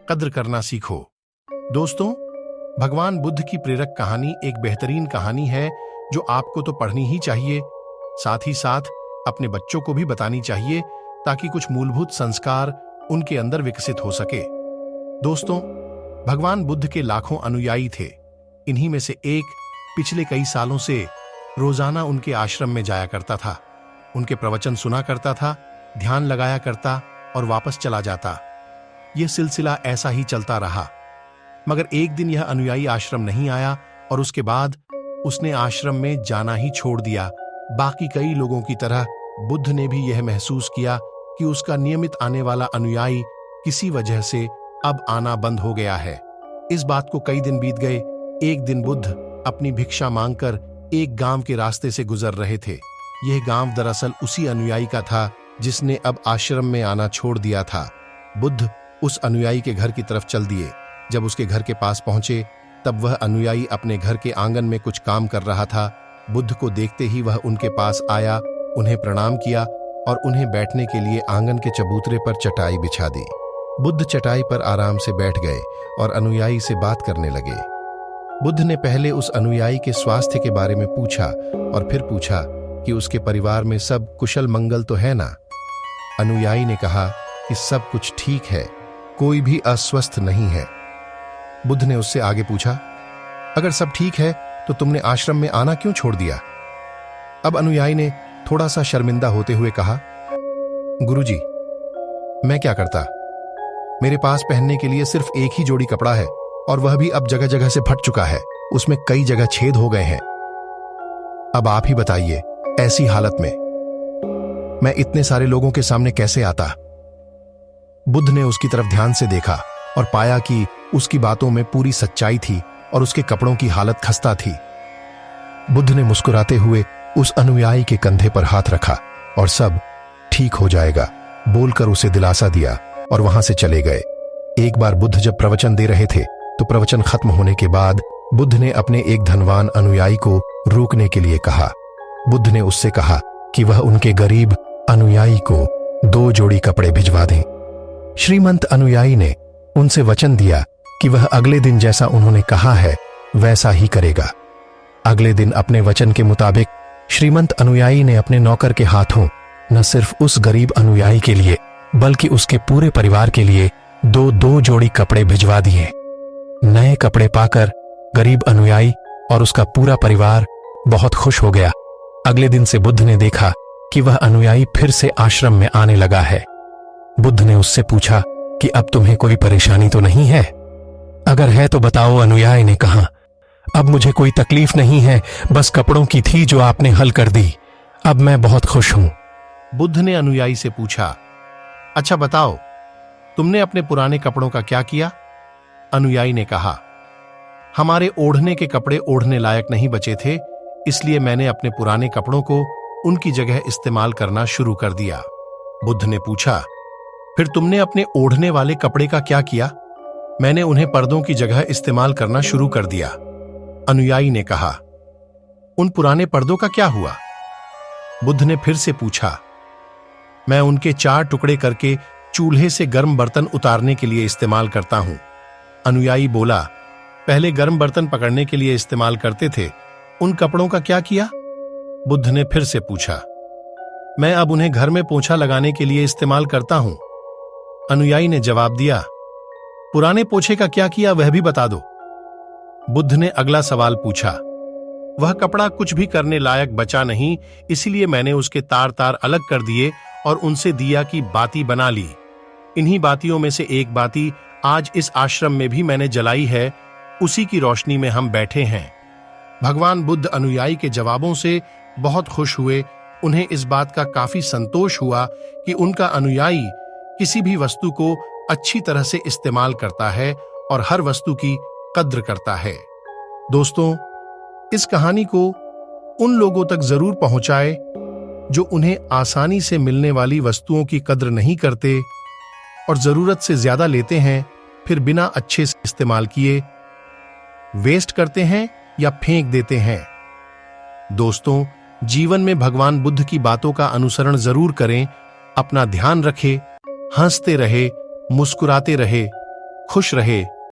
कद्र करना सीखो। दोस्तों, भगवान बुद्ध की प्रेरक कहानी एक बेहतरीन कहानी है जो आपको तो पढ़नी ही चाहिए, साथ ही साथ अपने बच्चों को भी बतानी चाहिए ताकि कुछ मूलभूत संस्कार उनके अंदर विकसित हो सके। दोस्तों, भगवान बुद्ध के लाखों अनुयायी थे। इन्हीं में से एक पिछले कई सालों से रोजाना उनके आश्रम में जाया करता था, उनके प्रवचन सुना करता था, ध्यान लगाया करता और वापस चला जाता। यह सिलसिला ऐसा ही चलता रहा, मगर एक दिन यह अनुयायी आश्रम नहीं आया और उसके बाद उसने आश्रम में जाना ही छोड़ दिया। बाकी कई लोगों की तरह बुद्ध ने भी यह महसूस किया कि उसका नियमित आने वाला अनुयायी किसी वजह से अब आना बंद हो गया है। इस बात को कई दिन बीत गए। एक दिन बुद्ध अपनी भिक्षा मांगकर एक गांव के रास्ते से गुजर रहे थे। यह गांव दरअसल उसी अनुयायी का था जिसने अब आश्रम में आना छोड़ दिया था। बुद्ध उस अनुयायी के घर की तरफ चल दिए। जब उसके घर के पास पहुंचे तब वह अनुयायी अपने घर के आंगन में कुछ काम कर रहा था। बुद्ध को देखते ही वह उनके पास आया, उन्हें प्रणाम किया और उन्हें बैठने के लिए आंगन के चबूतरे पर चटाई बिछा दी। बुद्ध चटाई पर आराम से बैठ गए और अनुयायी से बात करने लगे। बुद्ध ने पहले उस अनुयायी के स्वास्थ्य के बारे में पूछा और फिर पूछा कि उसके परिवार में सब कुशल मंगल तो है ना। अनुयायी ने कहा कि सब कुछ ठीक है, कोई भी अस्वस्थ नहीं है। बुद्ध ने उससे आगे पूछा, अगर सब ठीक है तो तुमने आश्रम में आना क्यों छोड़ दिया? अब अनुयायी ने थोड़ा सा शर्मिंदा होते हुए कहा, गुरुजी, मैं क्या करता? मेरे पास पहनने के लिए सिर्फ एक ही जोड़ी कपड़ा है और वह भी अब जगह जगह से फट चुका है, उसमें कई जगह छेद हो गए हैं। अब आप ही बताइए, ऐसी हालत में मैं इतने सारे लोगों के सामने कैसे आता? बुद्ध ने उसकी तरफ ध्यान से देखा और पाया कि उसकी बातों में पूरी सच्चाई थी और उसके कपड़ों की हालत खस्ता थी। बुद्ध ने मुस्कुराते हुए उस अनुयायी के कंधे पर हाथ रखा और सब ठीक हो जाएगा बोलकर उसे दिलासा दिया और वहां से चले गए। एक बार बुद्ध जब प्रवचन दे रहे थे तो प्रवचन खत्म होने के बाद बुद्ध ने अपने एक धनवान अनुयायी को रोकने के लिए कहा। बुद्ध ने उससे कहा कि वह उनके गरीब अनुयायी को 2 जोड़ी कपड़े भिजवा दें। श्रीमंत अनुयायी ने उनसे वचन दिया कि वह अगले दिन जैसा उन्होंने कहा है वैसा ही करेगा। अगले दिन अपने वचन के मुताबिक श्रीमंत अनुयायी ने अपने नौकर के हाथों न सिर्फ उस गरीब अनुयायी के लिए बल्कि उसके पूरे परिवार के लिए 2 जोड़ी कपड़े भिजवा दिए। नए कपड़े पाकर गरीब अनुयायी और उसका पूरा परिवार बहुत खुश हो गया। अगले दिन से बुद्ध ने देखा कि वह अनुयायी फिर से आश्रम में आने लगा है। बुद्ध ने उससे पूछा कि अब तुम्हें कोई परेशानी तो नहीं है? अगर है तो बताओ। अनुयायी ने कहा, अब मुझे कोई तकलीफ नहीं है, बस कपड़ों की थी जो आपने हल कर दी। अब मैं बहुत खुश हूं। बुद्ध ने अनुयायी से पूछा, अच्छा बताओ, तुमने अपने पुराने कपड़ों का क्या किया? अनुयायी ने कहा, हमारे ओढ़ने के कपड़े ओढ़ने लायक नहीं बचे थे, इसलिए मैंने अपने पुराने कपड़ों को उनकी जगह इस्तेमाल करना शुरू कर दिया। बुद्ध ने पूछा, फिर तुमने अपने ओढ़ने वाले कपड़े का क्या किया? मैंने उन्हें पर्दों की जगह इस्तेमाल करना शुरू कर दिया। अनुयायी ने कहा, उन पुराने पर्दों का क्या हुआ? बुद्ध ने फिर से पूछा, मैं उनके 4 टुकड़े करके चूल्हे से गर्म बर्तन उतारने के लिए इस्तेमाल करता हूं। अनुयायी बोला, पहले गर्म बर्तन पकड़ने के लिए इस्तेमाल करते थे, उन कपड़ों का क्या किया? बुद्ध ने फिर से पूछा, मैं अब उन्हें घर में पोंछा लगाने के लिए इस्तेमाल करता हूं। अनुयायी ने जवाब दिया, पुराने पोछे का क्या किया वह भी बता दो। बुद्ध ने अगला सवाल पूछा, वह कपड़ा कुछ भी करने लायक बचा नहीं, इसलिए मैंने उसके तार तार अलग कर दिए और उनसे दिया की बाती बना ली। इन्हीं बातियों में से एक बाती आज इस आश्रम में भी मैंने जलाई है, उसी की रोशनी में हम बैठे हैं। भगवान बुद्ध अनुयायी के जवाबों से बहुत खुश हुए। उन्हें इस बात का काफी संतोष हुआ कि उनका अनुयायी किसी भी वस्तु को अच्छी तरह से इस्तेमाल करता है और हर वस्तु की कद्र करता है। दोस्तों, इस कहानी को उन लोगों तक जरूर पहुंचाए जो उन्हें आसानी से मिलने वाली वस्तुओं की कद्र नहीं करते और जरूरत से ज्यादा लेते हैं, फिर बिना अच्छे से इस्तेमाल किए वेस्ट करते हैं या फेंक देते हैं। दोस्तों, जीवन में भगवान बुद्ध की बातों का अनुसरण जरूर करें। अपना ध्यान रखें, हंसते रहे, मुस्कुराते रहे, खुश रहे।